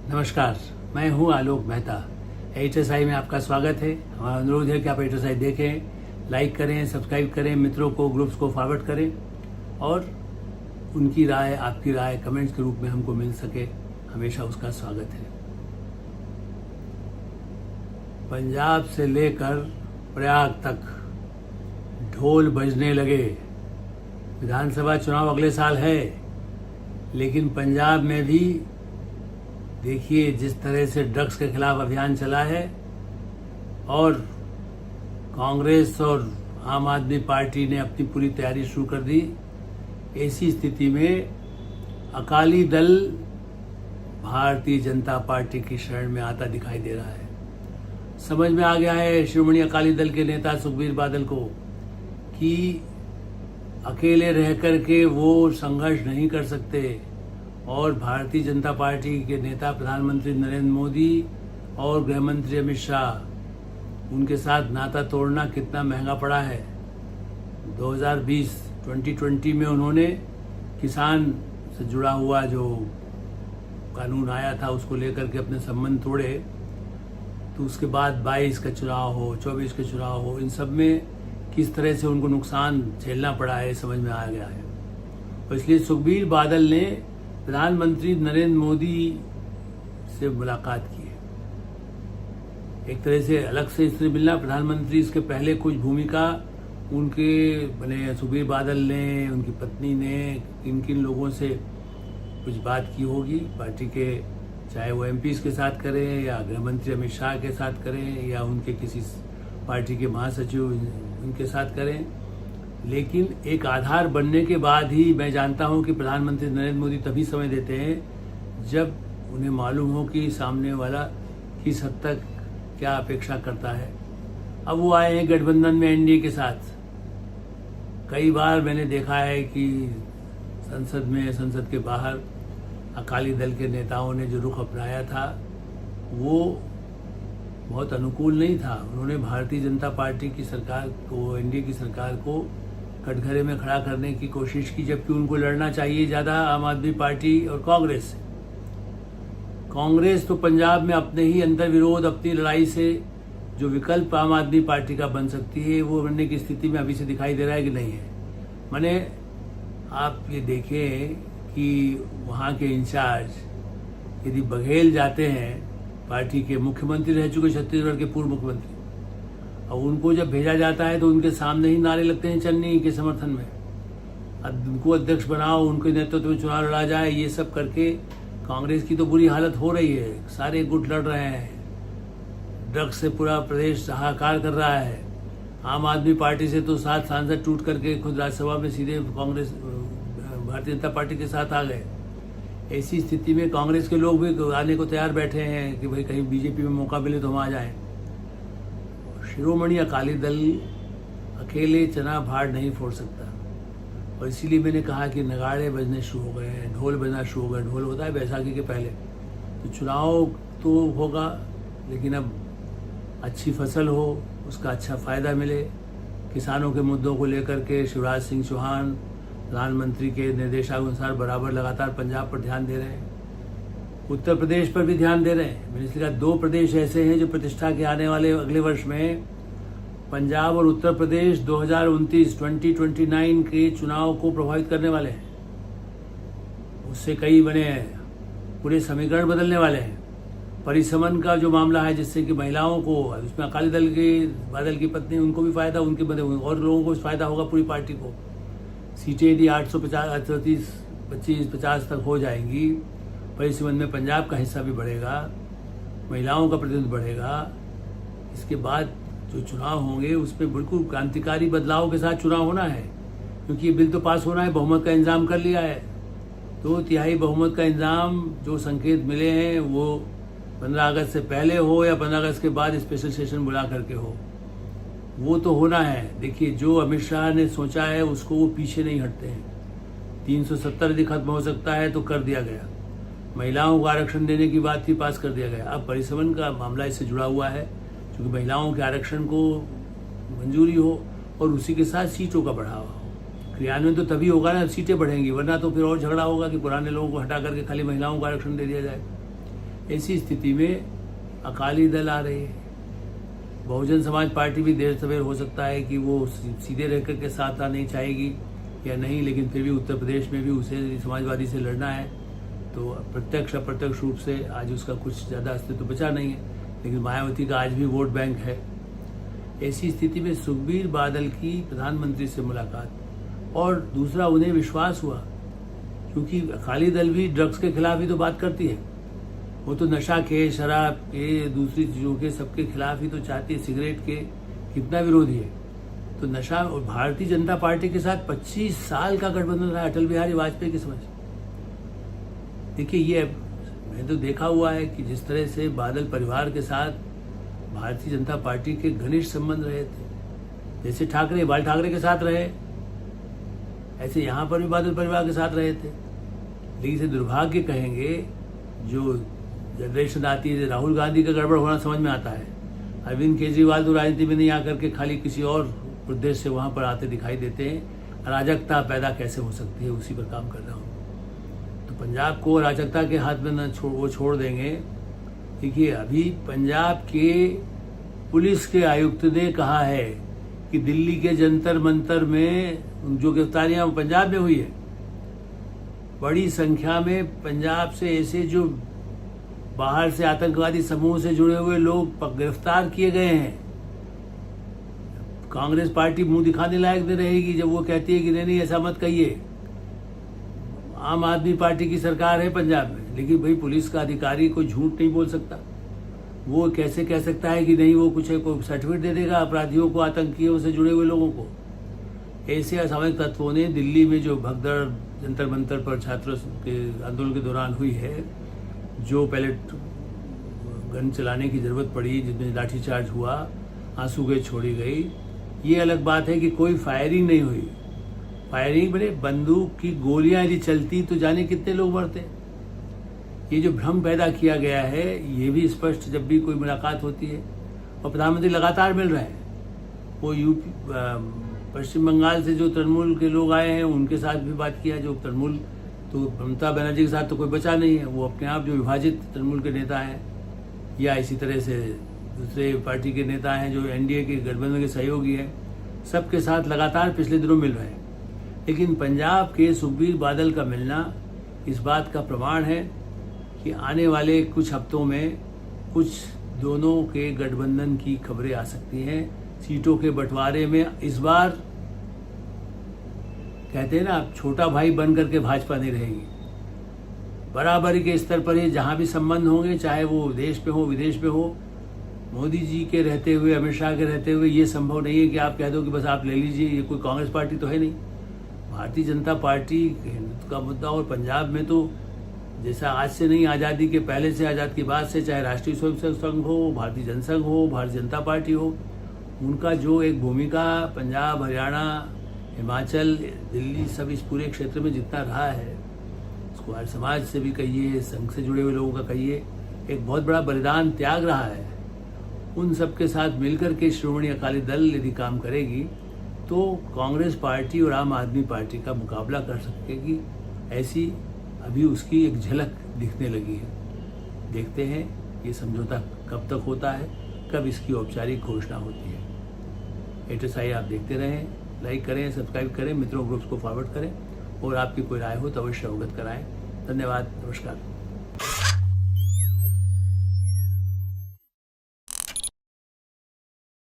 नमस्कार, मैं हूं आलोक मेहता। HSI में आपका स्वागत है। हमारा अनुरोध है कि आप HSI देखें, लाइक करें, सब्सक्राइब करें, मित्रों को, ग्रुप्स को फॉरवर्ड करें और उनकी राय, आपकी राय कमेंट्स के रूप में हमको मिल सके, हमेशा उसका स्वागत है। पंजाब से लेकर प्रयाग तक ढोल बजने लगे। विधानसभा चुनाव अगले साल है, लेकिन पंजाब में भी देखिए जिस तरह से ड्रग्स के खिलाफ अभियान चला है और कांग्रेस और आम आदमी पार्टी ने अपनी पूरी तैयारी शुरू कर दी। ऐसी स्थिति में अकाली दल भारतीय जनता पार्टी की शरण में आता दिखाई दे रहा है। समझ में आ गया है शिरोमणि अकाली दल के नेता सुखबीर बादल को कि अकेले रह करके वो संघर्ष नहीं कर सकते और भारतीय जनता पार्टी के नेता प्रधानमंत्री नरेंद्र मोदी और गृहमंत्री अमित शाह, उनके साथ नाता तोड़ना कितना महंगा पड़ा है। 2020 में उन्होंने किसान से जुड़ा हुआ जो कानून आया था उसको लेकर के अपने संबंध तोड़े, तो उसके बाद 22 का चुनाव हो, 24 का चुनाव हो, इन सब में किस तरह से उनको नुकसान झेलना पड़ा है समझ में आ गया है। और इसलिए सुखबीर बादल ने प्रधानमंत्री नरेंद्र मोदी से मुलाकात की है। एक तरह से अलग से इससे मिलना, प्रधानमंत्री इसके पहले कुछ भूमिका उनके बने सुखबीर बादल ने, उनकी पत्नी ने किन किन लोगों से कुछ बात की होगी पार्टी के, चाहे वो MPs के साथ करें या गृहमंत्री अमित शाह के साथ करें या उनके किसी पार्टी के महासचिव उनके साथ करें। लेकिन एक आधार बनने के बाद ही मैं जानता हूं कि प्रधानमंत्री नरेंद्र मोदी तभी समय देते हैं जब उन्हें मालूम हो कि सामने वाला किस हद तक क्या अपेक्षा करता है। अब वो आए हैं गठबंधन में NDA के साथ। कई बार मैंने देखा है कि संसद में, संसद के बाहर अकाली दल के नेताओं ने जो रुख अपनाया था वो बहुत अनुकूल नहीं था। उन्होंने भारतीय जनता पार्टी की सरकार को, NDA की सरकार को कटघरे में खड़ा करने की कोशिश की, जबकि उनको लड़ना चाहिए ज़्यादा आम आदमी पार्टी और कांग्रेस से। कांग्रेस तो पंजाब में अपने ही अंतर विरोध, अपनी लड़ाई से जो विकल्प आम आदमी पार्टी का बन सकती है वो बनने की स्थिति में अभी से दिखाई दे रहा है कि नहीं है। माने आप ये देखें कि वहाँ के इंचार्ज यदि बघेल जाते हैं, पार्टी के मुख्यमंत्री रह चुके छत्तीसगढ़ के पूर्व मुख्यमंत्री, और उनको जब भेजा जाता है तो उनके सामने ही नारे लगते हैं चन्नी के समर्थन में। अब उनको अध्यक्ष बनाओ, उनके नेतृत्व में चुनाव लड़ा जाए, ये सब करके कांग्रेस की तो बुरी हालत हो रही है। सारे गुट लड़ रहे हैं, ड्रग्स से पूरा प्रदेश हाहाकार कर रहा है। आम आदमी पार्टी से तो 7 सांसद टूट करके खुद राज्यसभा में सीधे कांग्रेस, भारतीय जनता पार्टी के साथ आ गए। ऐसी स्थिति में कांग्रेस के लोग भी आने को तैयार बैठे हैं कि भाई कहीं BJP में मौका मिले तो हम आ जाएं। शिरोमणि अकाली दल अकेले चना भाड़ नहीं फोड़ सकता, और इसीलिए मैंने कहा कि नगाड़े बजने शुरू हो गए हैं, ढोल बजना शुरू हो गए। ढोल होता है बैसाखी के पहले, तो चुनाव तो होगा, लेकिन अब अच्छी फसल हो, उसका अच्छा फायदा मिले। किसानों के मुद्दों को लेकर के शिवराज सिंह चौहान प्रधानमंत्री के निर्देशानुसार बराबर लगातार पंजाब पर ध्यान दे रहे हैं, उत्तर प्रदेश पर भी ध्यान दे रहे हैं। मैंने इसलिए कहा 2 प्रदेश ऐसे हैं जो प्रतिष्ठा के आने वाले अगले वर्ष में, पंजाब और उत्तर प्रदेश 2029 के चुनाव को प्रभावित करने वाले हैं। उससे कई बने हैं, पूरे समीकरण बदलने वाले हैं। परिसमन का जो मामला है, जिससे कि महिलाओं को, उसमें अकाली दल के बादल की पत्नी, उनको भी फायदा, उनके बदले और लोगों को फायदा होगा, पूरी पार्टी को। सीटें यदि 850 50 तक हो जाएंगी, परिसमन में पंजाब का हिस्सा भी बढ़ेगा, महिलाओं का प्रतिनिधित्व बढ़ेगा। इसके बाद जो चुनाव होंगे उसमें बिल्कुल क्रांतिकारी बदलाव के साथ चुनाव होना है, क्योंकि ये बिल तो पास होना है। बहुमत का इंतजाम कर लिया है, 2/3 बहुमत का इंतजाम, जो संकेत मिले हैं वो 15 अगस्त से पहले हो या 15 अगस्त के बाद स्पेशल सेशन बुला करके हो, वो तो होना है। देखिए जो अमित शाह ने सोचा है उसको वो पीछे नहीं हटते हैं। 370 यदि खत्म हो सकता है तो कर दिया गया। महिलाओं को आरक्षण देने की बात थी, पास कर दिया गया। अब परिसमन का मामला इससे जुड़ा हुआ है, क्योंकि महिलाओं के आरक्षण को मंजूरी हो और उसी के साथ सीटों का बढ़ावा हो। क्रियान्वयन तो तभी होगा ना, सीटें बढ़ेंगी, वरना तो फिर और झगड़ा होगा कि पुराने लोगों को हटा करके खाली महिलाओं को आरक्षण दे दिया जाए। ऐसी स्थिति में अकाली दल आ रही है। बहुजन समाज पार्टी भी देर सवेर हो सकता है कि वो सीधे रहकर के साथ आना नहीं चाहेगी या नहीं, लेकिन फिर भी उत्तर प्रदेश में भी उसे समाजवादी से लड़ना है, तो प्रत्यक्ष अप्रत्यक्ष रूप से आज उसका कुछ ज़्यादा अस्तित्व बचा नहीं है, लेकिन मायावती का आज भी वोट बैंक है। ऐसी स्थिति में सुखबीर बादल की प्रधानमंत्री से मुलाकात, और दूसरा उन्हें विश्वास हुआ, क्योंकि अकाली दल भी ड्रग्स के खिलाफ ही तो बात करती है, वो तो नशा के, शराब के, दूसरी चीज़ों के सबके खिलाफ ही तो चाहती है, सिगरेट के कितना विरोधी है। तो नशा, और भारतीय जनता पार्टी के साथ 25 साल का गठबंधन रहा अटल बिहारी वाजपेयी की समझ। देखिए, ये मैंने तो देखा हुआ है कि जिस तरह से बादल परिवार के साथ भारतीय जनता पार्टी के घनिष्ठ संबंध रहे थे, जैसे ठाकरे बाल ठाकरे के साथ रहे, ऐसे यहाँ पर भी बादल परिवार के साथ रहे थे। लेकिन इसे दुर्भाग्य कहेंगे, जो जनरेशन आती है, राहुल गांधी का गड़बड़ होना समझ में आता है। अरविंद केजरीवाल तो राजनीति में नहीं आकर के खाली किसी और उद्देश्य से वहाँ पर आते दिखाई देते हैं। अराजकता पैदा कैसे हो सकती है, उसी पर काम कर रहा हूँ। तो पंजाब को अराजकता के हाथ में न वो छोड़ देंगे। देखिए, अभी पंजाब के पुलिस के आयुक्त ने कहा है कि दिल्ली के जंतर मंतर में जो गिरफ्तारियां पंजाब में हुई है, बड़ी संख्या में पंजाब से ऐसे जो बाहर से आतंकवादी समूह से जुड़े हुए लोग गिरफ्तार किए गए हैं। कांग्रेस पार्टी मुंह दिखाने लायक नहीं रहेगी जब वो कहती है कि नहीं ऐसा मत कहिए। आम आदमी पार्टी की सरकार है पंजाब में, लेकिन भाई पुलिस का अधिकारी कोई झूठ नहीं बोल सकता। वो कैसे कह सकता है कि नहीं वो कुछ कोई सर्टिफिकेट दे देगा अपराधियों को, आतंकियों से जुड़े हुए लोगों को। ऐसे असामरिक तत्वों ने दिल्ली में जो भगदड़ जंतर मंतर पर छात्रों के आंदोलन के दौरान हुई है, जो पहले गन चलाने की जरूरत पड़ी, जिसमें लाठीचार्ज हुआ, आंसू गैस छोड़ी गई, ये अलग बात है कि कोई फायरिंग नहीं हुई। फायरिंग बने बंदूक की गोलियां यदि चलती तो जाने कितने लोग मरते। ये जो भ्रम पैदा किया गया है, ये भी स्पष्ट जब भी कोई मुलाकात होती है। और प्रधानमंत्री लगातार मिल रहे हैं। वो यूपी पश्चिम बंगाल से जो तृणमूल के लोग आए हैं उनके साथ भी बात किया। जो तृणमूल, तो ममता बनर्जी के साथ तो कोई बचा नहीं है, वो अपने आप जो विभाजित तृणमूल के नेता हैं, या इसी तरह से दूसरे पार्टी के नेता हैं जो एनडीए के गठबंधन के सहयोगी हैं, सबके साथ लगातार पिछले दिनों मिल रहे हैं। लेकिन पंजाब के सुखबीर बादल का मिलना इस बात का प्रमाण है कि आने वाले कुछ हफ्तों में कुछ दोनों के गठबंधन की खबरें आ सकती हैं। सीटों के बंटवारे में इस बार कहते हैं ना, छोटा भाई बन करके भाजपा नहीं रहेगी। बराबरी के स्तर पर ही जहां भी संबंध होंगे, चाहे वो देश में हो विदेश में हो, मोदी जी के रहते हुए, अमित शाह के रहते हुए ये संभव नहीं है कि आप कह दो कि बस आप ले लीजिए। ये कोई कांग्रेस पार्टी तो है नहीं। भारतीय जनता पार्टी हिंदुत्व का मुद्दा, और पंजाब में तो जैसा आज से नहीं, आज़ादी के पहले से, आज़ाद के बाद से, चाहे राष्ट्रीय स्वयंसेवक संघ हो, भारतीय जनसंघ हो, भारतीय जनता पार्टी हो, उनका जो एक भूमिका पंजाब, हरियाणा, हिमाचल, दिल्ली, सब इस पूरे क्षेत्र में जितना रहा है, उसको आर्य समाज से भी कहिए, संघ से जुड़े हुए लोगों का कहिए, एक बहुत बड़ा बलिदान त्याग रहा है। उन सब के साथ मिलकर के श्रोमणी अकाली दल यदि काम करेगी तो कांग्रेस पार्टी और आम आदमी पार्टी का मुकाबला कर सकेगी। ऐसी अभी उसकी एक झलक दिखने लगी है। देखते हैं ये समझौता कब तक होता है, कब इसकी औपचारिक घोषणा होती है। HSI आप देखते रहें, लाइक करें, सब्सक्राइब करें, मित्रों ग्रुप्स को फॉरवर्ड करें, और आपकी कोई राय हो तो अवश्य अवगत कराएं। धन्यवाद, नमस्कार।